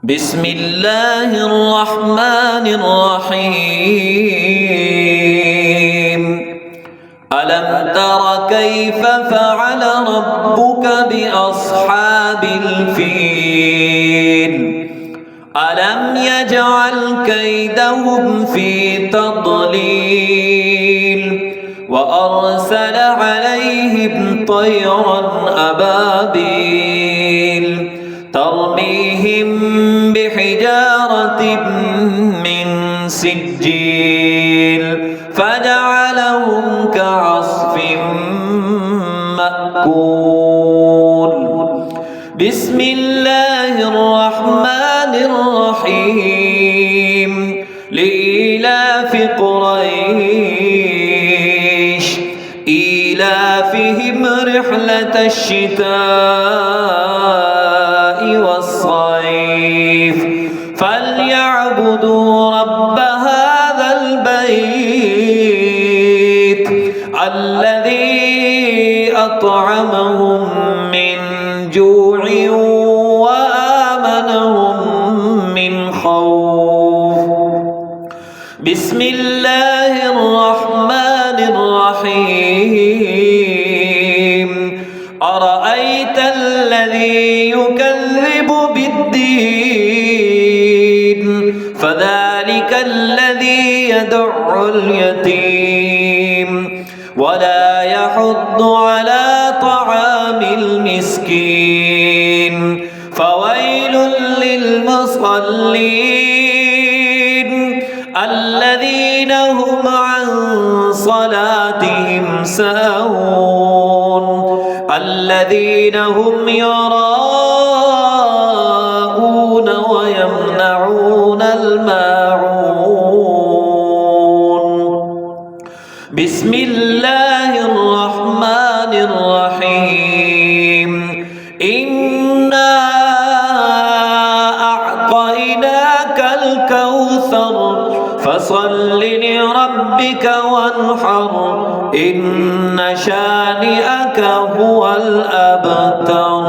بسم الله الرحمن الرحيم ألم تر كيف فعل ربك بأصحاب الفيل ألم يجعل كيدهم في تضليل وأرسل عليهم طيرا أبابيل ترميهم بحجارة من سجيل فجعلهم كعصف مأكول بسم الله الرحمن الرحيم لإيلاف قريش إيلافهم رحلة الشتاء والصيف فليعبدوا رب هذا البيت الذي أطعمهم من جوع وآمنهم من خوف بسم الله الرحمن الرحيم أرأيت الذي يكذب بالدين فذلك الذي يدع اليتيم ولا يحض على طعام المسكين فويل للمصلين الذين هم عن صلاتهم ساهون الذين هم يراءون ويمنعون الماعون بسم الله الرحمن الرحيم إنا أعطيناك الكوثر فصل لربك وانحر إن شانئك هو الأبتر.